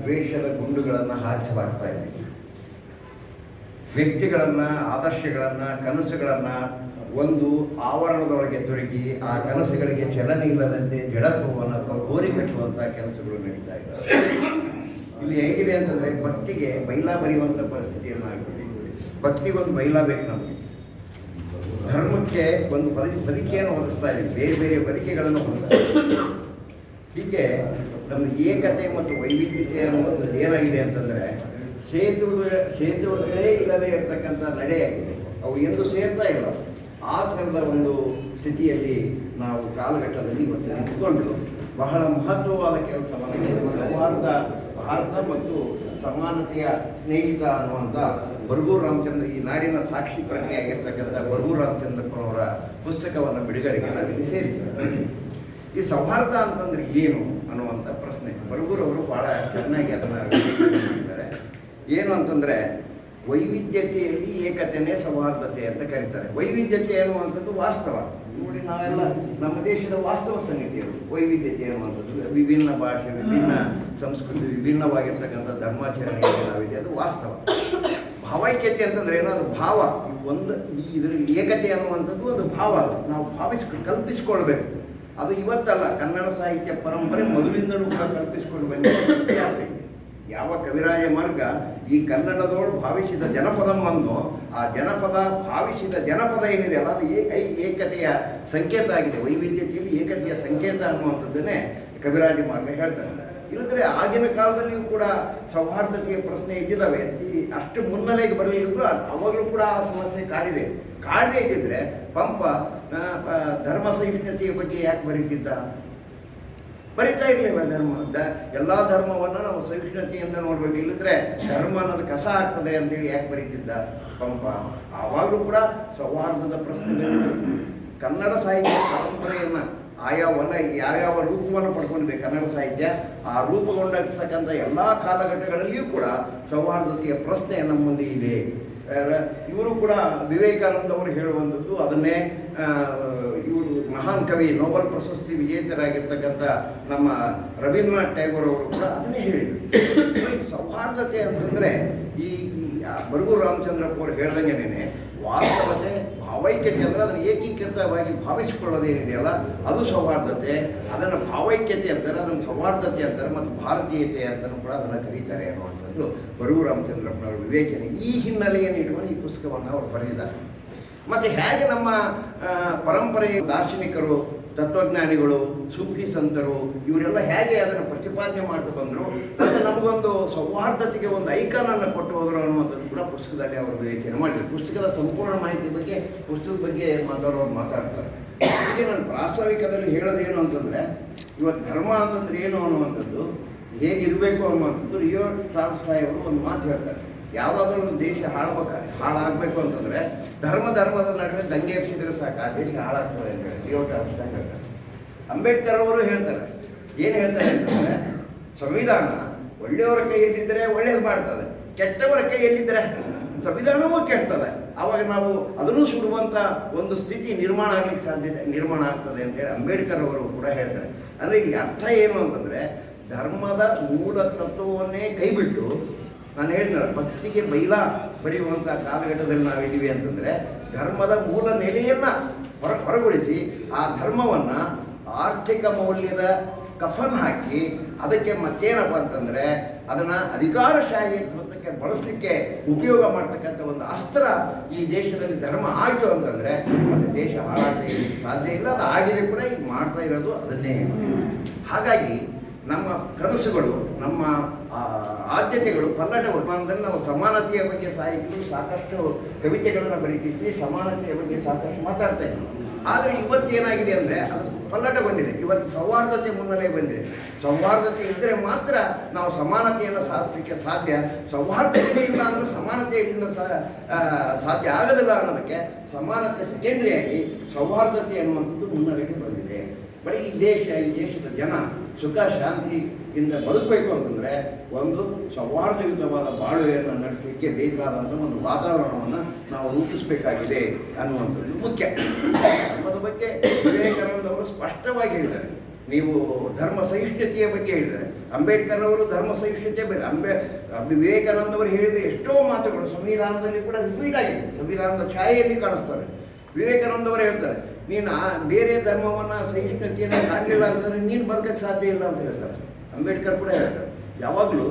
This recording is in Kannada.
ದ್ವೇಷದ ಗುಂಡುಗಳನ್ನು ಹಾರಿಸಲಾಗ್ತಾ ಇದೆ. ವ್ಯಕ್ತಿಗಳನ್ನು, ಆದರ್ಶಗಳನ್ನು, ಕನಸುಗಳನ್ನು ಒಂದು ಆವರಣದೊಳಗೆ ತೊಡಗಿ ಆ ಕನಸುಗಳಿಗೆ ಚಲನೆ ಇಲ್ಲದಂತೆ ಜಡತ್ವವನ್ನು ಅಥವಾ ಗೋರಿ ಕಟ್ಟುವಂಥ ಕೆಲಸಗಳು ನಡೀತಾ ಇದ್ದಾವೆ. ಇಲ್ಲಿ ಹೇಗಿದೆ ಅಂತಂದರೆ ಭಕ್ತಿಗೆ ಬೈಲ ಬರೆಯುವಂಥ ಪರಿಸ್ಥಿತಿಯನ್ನು ಆಗ್ತದೆ. ಭಕ್ತಿಗೊಂದು ಬೈಲ ಬೇಕು ನಮಗೆ. ಧರ್ಮಕ್ಕೆ ಒಂದು ಬದುಕಿಯನ್ನು ಹೊಂದಿಸ್ತಾ ಇದ್ದೀವಿ, ಬೇರೆ ಬೇರೆ ಬದುಕಿಗಳನ್ನು ಹೊಂದಿಸ್ತಾ ಇದ್ದೀವಿ. ಹೀಗೆ ನಮ್ಮ ಏಕತೆ ಮತ್ತು ವೈವಿಧ್ಯತೆ ಅನ್ನುವಂಥದ್ದು ಏನಾಗಿದೆ ಅಂತಂದರೆ ಸೇತುವೆಗಳೇ ಇಲ್ಲದೆ ಇರತಕ್ಕಂಥ ನಡೆಯಾಗಿದೆ. ಅವು ಎಂದು ಸೇರ್ತಾ ಇಲ್ಲ. ಆ ಥರದ ಒಂದು ಸ್ಥಿತಿಯಲ್ಲಿ ನಾವು ಕಾಲಘಟ್ಟದಲ್ಲಿ ಇವತ್ತು ನಿಂತ್ಕೊಂಡು ಬಹಳ ಮಹತ್ವವಾದ ಕೆಲಸವನ್ನು ಸೌಹಾರ್ದ ಭಾರತ ಮತ್ತು ಸಮಾನತೆಯ ಸ್ನೇಹಿತ ಅನ್ನುವಂಥ ಬರಗೂರು ರಾಮಚಂದ್ರ, ಈ ನಾಡಿನ ಸಾಕ್ಷಿ ಪ್ರಜ್ಞೆಯಾಗಿರ್ತಕ್ಕಂಥ ಬರಗೂರು ರಾಮಚಂದ್ರಪ್ಪನವರ ಪುಸ್ತಕವನ್ನು ಬಿಡುಗಡೆಗೆ ನಾವಿಲ್ಲಿ ಸೇರಿದ್ದೇವೆ. ಈ ಸೌಹಾರ್ದ ಅಂತಂದ್ರೆ ಏನು ಅನ್ನುವಂಥ ಪ್ರಶ್ನೆ ಬರಗೂರವರು ಭಾಳ ಚೆನ್ನಾಗಿ ಅದನ್ನು ಮಾಡಿದ್ದಾರೆ. ಏನು ಅಂತಂದರೆ ವೈವಿಧ್ಯತೆಯಲ್ಲಿ ಏಕತೆಯೇ ಸೌಹಾರ್ದತೆ ಅಂತ ಕರೀತಾರೆ. ವೈವಿಧ್ಯತೆ ಅನ್ನುವಂಥದ್ದು ವಾಸ್ತವ. ನೋಡಿ, ನಾವೆಲ್ಲ ನಮ್ಮ ದೇಶದ ವಾಸ್ತವ ಸಂಗತಿಯರು. ವೈವಿಧ್ಯತೆ ಅನ್ನುವಂಥದ್ದು ವಿಭಿನ್ನ ಭಾಷೆ, ವಿಭಿನ್ನ ಸಂಸ್ಕೃತಿ, ವಿಭಿನ್ನವಾಗಿರ್ತಕ್ಕಂಥ ಧರ್ಮಾಚರಣೆ ನಾವಿದೆ, ಅದು ವಾಸ್ತವ. ಭಾವೈಕ್ಯತೆ ಅಂತಂದ್ರೆ ಏನೋ ಅದು ಭಾವ. ಒಂದು ಇದ್ರ ಏಕತೆ ಅನ್ನುವಂಥದ್ದು ಅದು ಭಾವ. ಅದು ನಾವು ಕಲ್ಪಿಸ್ಕೊಳ್ಬೇಕು. ಅದು ಇವತ್ತಲ್ಲ, ಕನ್ನಡ ಸಾಹಿತ್ಯ ಪರಂಪರೆ ಮೊದಲಿಂದಲೂ ಕೂಡ ಕಲ್ಪಿಸಿಕೊಂಡು ಬಂದಿದೆ. ವ್ಯತ್ಯಾಸ ಇದೆ. ಯಾವ ಕವಿರಾಯ ಮಾರ್ಗ ಈ ಕನ್ನಡದೋಳು ಭಾವಿಸಿದ ಜನಪದವನ್ನು, ಆ ಜನಪದ ಭಾವಿಸಿದ ಜನಪದ ಏನಿದೆ ಅಲ್ಲ, ಅದು ಏಕತೆಯ ಸಂಕೇತ ಆಗಿದೆ. ವೈವಿಧ್ಯತೆಯಲ್ಲಿ ಏಕತೆಯ ಸಂಕೇತ ಅನ್ನುವಂಥದ್ದನ್ನೇ ಕವಿರಾಜ ಮಾರ್ಗ ಹೇಳ್ತಾರೆ. ಇಲ್ಲದ್ರೆ ಆಗಿನ ಕಾಲದಲ್ಲಿಯೂ ಕೂಡ ಸೌಹಾರ್ದತೆಯ ಪ್ರಶ್ನೆ ಇದ್ದಿದ್ದಾವೆ. ಅಷ್ಟು ಮುನ್ನೆಲೆಗೆ ಬರಲಿದ್ರು ಅವಾಗಲೂ ಕೂಡ ಆ ಸಮಸ್ಯೆ ಕಾಡದೇ ಇದ್ದಿದ್ರೆ ಪಂಪ ಧರ್ಮ ಸಹಿಷ್ಣುತೆಯ ಬಗ್ಗೆ ಯಾಕೆ ಬರೀತಾ ಇರಲಿಲ್ಲ. ಎಲ್ಲ ಧರ್ಮವನ್ನು ನಾವು ಸಹಿಷ್ಣುತೆಯಿಂದ ನೋಡ್ಬೇಕು. ಇಲ್ಲದ್ರೆ ಧರ್ಮ ಅನ್ನೋದು ಕಸ ಆಗ್ತದೆ ಅಂತೇಳಿ ಯಾಕೆ ಬರೀತಿದ್ದ ಪಂಪ? ಆವಾಗಲೂ ಕೂಡ ಸೌಹಾರ್ದದ ಪ್ರಶ್ನೆ. ಕನ್ನಡ ಸಾಹಿತ್ಯ ಪರಂಪರೆಯನ್ನು ಯಾವ್ಯಾವ ರೂಪವನ್ನು ಪಡ್ಕೊಂಡಿದೆ ಕನ್ನಡ ಸಾಹಿತ್ಯ, ಆ ರೂಪುಗೊಂಡಿರ್ತಕ್ಕಂಥ ಎಲ್ಲ ಕಾಲಘಟ್ಟಗಳಲ್ಲಿಯೂ ಕೂಡ ಸೌಹಾರ್ದತೆಯ ಪ್ರಶ್ನೆ ನಮ್ಮ ಮುಂದೆ ಇದೆ. ಇವರು ಕೂಡ ವಿವೇಕಾನಂದ ಅವರು ಹೇಳುವಂಥದ್ದು ಅದನ್ನೇ. ಇವರು ಮಹಾನ್ ಕವಿ, ನೋಬೆಲ್ ಪ್ರಶಸ್ತಿ ವಿಜೇತರಾಗಿರ್ತಕ್ಕಂಥ ನಮ್ಮ ರವೀಂದ್ರನಾಥ್ ಟ್ಯಾಗೋರ್ ಅವರು ಕೂಡ ಅದನ್ನೇ ಹೇಳಿದರು. ಸೌಹಾರ್ದತೆ ಅಂತಂದರೆ ಈ ಬರಗೂರು ರಾಮಚಂದ್ರಪ್ಪ ಅವರು ಹೇಳ್ದಂಗೆನೇ ವಾಸ್ತವತೆ, ಭಾವೈಕ್ಯತೆ ಅಂದರೆ ಅದನ್ನು ಏಕೀಕೃತವಾಗಿ ಭಾವಿಸಿಕೊಳ್ಳೋದೇನಿದೆಯಲ್ಲ ಅದು ಸೌಹಾರ್ದತೆ. ಅದನ್ನು ಭಾವೈಕ್ಯತೆ ಅಂತಾರೆ, ಅದನ್ನು ಸೌಹಾರ್ದತೆ ಅಂತಾರೆ, ಮತ್ತು ಭಾರತೀಯತೆ ಅಂತಲೂ ಕೂಡ ಅದನ್ನು ಕರೀತಾರೆ ಅನ್ನುವಂಥದ್ದು ಬರಗೂರು ರಾಮಚಂದ್ರಪ್ಪನವರ ವಿವೇಚನೆ. ಈ ಹಿನ್ನೆಲೆಯನ್ನು ಇಟ್ಕೊಂಡು ಈ ಪುಸ್ತಕವನ್ನು ಅವರು ಬರೆದಿದ್ದಾರೆ. ಮತ್ತು ಹೇಗೆ ನಮ್ಮ ಪರಂಪರೆಯ ದಾರ್ಶನಿಕರು, ತತ್ವಜ್ಞಾನಿಗಳು, ಸೂಫಿ ಸಂತರು ಇವರೆಲ್ಲ ಹೇಗೆ ಅದನ್ನು ಪ್ರತಿಪಾದನೆ ಮಾಡ್ತಾ ಬಂದರು, ಮತ್ತು ನಮಗೊಂದು ಸೌಹಾರ್ದತೆಗೆ ಒಂದು ಐಕಾನನ್ನು ಕೊಟ್ಟು ಹೋದರು ಅನ್ನುವಂಥದ್ದು ಕೂಡ ಪುಸ್ತಕದಲ್ಲಿ ಅವರು ವಿವೇಚನೆ ಮಾಡಿದರು. ಪುಸ್ತಕದ ಸಂಪೂರ್ಣ ಮಾಹಿತಿ ಬಗ್ಗೆ, ಪುಸ್ತಕದ ಬಗ್ಗೆ ಮಾತಾಡ್ತಾರೆ. ಹೀಗೆ ನಾನು ಪ್ರಾಸ್ತಾವಿಕದಲ್ಲಿ ಹೇಳೋದೇನು ಅಂತಂದರೆ, ಇವತ್ತು ಧರ್ಮ ಅಂತಂದ್ರೆ ಏನು ಅನ್ನುವಂಥದ್ದು, ಹೇಗಿರಬೇಕು ಅನ್ನುವಂಥದ್ದು ಲಿಯೋ ಟಾಲ್ಸ್ಟಾಯ್ ಅವರು ಒಂದು ಮಾತು ಹೇಳ್ತಾರೆ. ಯಾವುದಾದ್ರೂ ಒಂದು ದೇಶ ಹಾಳಾಗಬೇಕು ಅಂತಂದರೆ ಧರ್ಮದ ನಡುವೆ ದಂಗೆ ಎಬ್ಸಿದ್ರೆ ಸಾಕು, ಆ ದೇಶ ಹಾಳಾಗ್ತದೆ ಅಂತ ಹೇಳಿ ಲಿಯೋ ಟಾಲ್ಸ್ಟಾಯ್ ಹೇಳ್ತಾರೆ. ಅಂಬೇಡ್ಕರ್ ಅವರು ಹೇಳ್ತಾರೆ. ಏನು ಹೇಳ್ತಾರೆ ಅಂತಂದರೆ, ಸಂವಿಧಾನ ಒಳ್ಳೆಯವರ ಕೈಯಲ್ಲಿದ್ದರೆ ಒಳ್ಳೇದು ಮಾಡ್ತದೆ, ಕೆಟ್ಟವರ ಕೈಯಲ್ಲಿದ್ದರೆ ಸಂವಿಧಾನವೂ ಕೆಡ್ತದೆ. ಆವಾಗ ನಾವು ಅದನ್ನು ಸುಡುವಂಥ ಒಂದು ಸ್ಥಿತಿ ನಿರ್ಮಾಣ ಆಗ್ತದೆ ಅಂತೇಳಿ ಅಂಬೇಡ್ಕರ್ ಅವರು ಕೂಡ ಹೇಳ್ತಾರೆ. ಅಂದರೆ ಇಲ್ಲಿ ಅರ್ಥ ಏನು ಅಂತಂದರೆ, ಧರ್ಮದ ಮೂಲ ತತ್ವವನ್ನೇ ಕೈಬಿಟ್ಟು, ನಾನು ಹೇಳಿದ್ನಲ್ಲ ಭಕ್ತಿಗೆ ಬೈಲ ಬರೆಯುವಂಥ ಕಾಲಘಟ್ಟದಲ್ಲಿ ನಾವಿದ್ದೀವಿ ಅಂತಂದರೆ, ಧರ್ಮದ ಮೂಲ ನೆಲೆಯನ್ನು ಹೊರಗೊಳಿಸಿ ಆ ಧರ್ಮವನ್ನು ಆರ್ಥಿಕ ಮೌಲ್ಯದ ಕಫನ್ ಹಾಕಿ ಅದಕ್ಕೆ ಮತ್ತೇನಪ್ಪ ಅಂತಂದರೆ ಅದನ್ನು ಅಧಿಕಾರಶಾಹಿ ಧ್ವತಕ್ಕೆ ಬಳಸಲಿಕ್ಕೆ ಉಪಯೋಗ ಮಾಡ್ತಕ್ಕಂಥ ಒಂದು ಅಸ್ತ್ರ ಈ ದೇಶದಲ್ಲಿ ಧರ್ಮ ಆಯಿತು ಅಂತಂದರೆ ಅದು ದೇಶ ಹಾಳಾಗದೆ ಇರಲಿಕ್ಕೆ ಸಾಧ್ಯ ಇಲ್ಲ. ಅದು ಆಗಿದೆ ಕೂಡ, ಈಗ ಮಾಡ್ತಾ ಇರೋದು ಅದನ್ನೇ. ಹಾಗಾಗಿ ನಮ್ಮ ಕನಸುಗಳು, ನಮ್ಮ ಆದ್ಯತೆಗಳು, ಪಲ್ಲಟಗಳು ಅಂದರೆ ನಾವು ಸಮಾನತೆಯ ಬಗ್ಗೆ ಸಾಹಿತ್ಯಗಳು ಸಾಕಷ್ಟು ಕವಿತೆಗಳನ್ನು ಬರೀತಿದ್ವಿ, ಸಮಾನತೆಯ ಬಗ್ಗೆ ಸಾಕಷ್ಟು ಮಾತಾಡ್ತಾ ಇದ್ವಿ. ಆದರೆ ಇವತ್ತೇನಾಗಿದೆ ಅಂದರೆ ಅದು ಪಲ್ಲಟಗೊಂಡಿದೆ. ಇವತ್ತು ಸೌಹಾರ್ದತೆ ಮುನ್ನೆಲೆ ಬಂದಿದೆ. ಸೌಹಾರ್ದತೆ ಇದ್ದರೆ ಮಾತ್ರ ನಾವು ಸಮಾನತೆಯನ್ನು ಸಾಧಿಸಲಿಕ್ಕೆ ಸಾಧ್ಯ. ಸೌಹಾರ್ದತೆ ಇಲ್ಲ ಅಂದರೆ ಸಮಾನತೆಯಿಂದ ಸಾಧ್ಯ ಆಗೋದಿಲ್ಲ ಅನ್ನೋದಕ್ಕೆ ಸಮಾನತೆ ಸೆಕೆಂಡ್ರಿಯಾಗಿ ಸೌಹಾರ್ದತೆ ಅನ್ನುವಂಥದ್ದು ಮುನ್ನೆಲೆಗೆ ಬಂದಿದೆ. ಬರೀ ಈ ದೇಶದ ಜನ ಸುಖ ಶಾಂತಿಯಿಂದ ಬದುಕಬೇಕು ಅಂತಂದರೆ ಒಂದು ಸೌಹಾರ್ದಯುತವಾದ ಬಾಳುವೆಯನ್ನು ನಡೆಸಲಿಕ್ಕೆ ಬೇಕಾದಂಥ ಒಂದು ವಾತಾವರಣವನ್ನು ನಾವು ರೂಪಿಸಬೇಕಾಗಿದೆ ಅನ್ನುವಂಥದ್ದು ಮುಖ್ಯ. ಧರ್ಮದ ಬಗ್ಗೆ ವಿವೇಕಾನಂದ ಅವರು ಸ್ಪಷ್ಟವಾಗಿ ಹೇಳಿದ್ದಾರೆ. ನೀವು ಧರ್ಮ ಸಹಿಷ್ಣುತೆಯ ಬಗ್ಗೆ ಹೇಳಿದ್ದಾರೆ, ಅಂಬೇಡ್ಕರ್ ಅವರು ಧರ್ಮ ಸಹಿಷ್ಣುತೆ ಬೇರೆ. ವಿವೇಕಾನಂದ ಅವರು ಹೇಳಿದ ಎಷ್ಟೋ ಮಾತುಗಳು ಸಂವಿಧಾನದಲ್ಲಿ ಕೂಡ ರಿಪೀಟ್ ಆಗಿದೆ, ಸಂವಿಧಾನದ ಛಾಯೆಯಲ್ಲಿ ಕಾಣಿಸ್ತಾರೆ. ವಿವೇಕಾನಂದ ಅವರು ಹೇಳ್ತಾರೆ, ನೀನು ಬೇರೆ ಧರ್ಮವನ್ನು ಸಹಿಷ್ಣುತೆಯನ್ನು ಕಾಣಲಿಲ್ಲ ಅಂತಂದರೆ ನೀನು ಬದುಕಕ್ಕೆ ಸಾಧ್ಯ ಇಲ್ಲ ಅಂತ ಹೇಳ್ತಾರೆ. ಅಂಬೇಡ್ಕರ್ ಕೂಡ ಹೇಳ್ತಾರೆ, ಯಾವಾಗಲೂ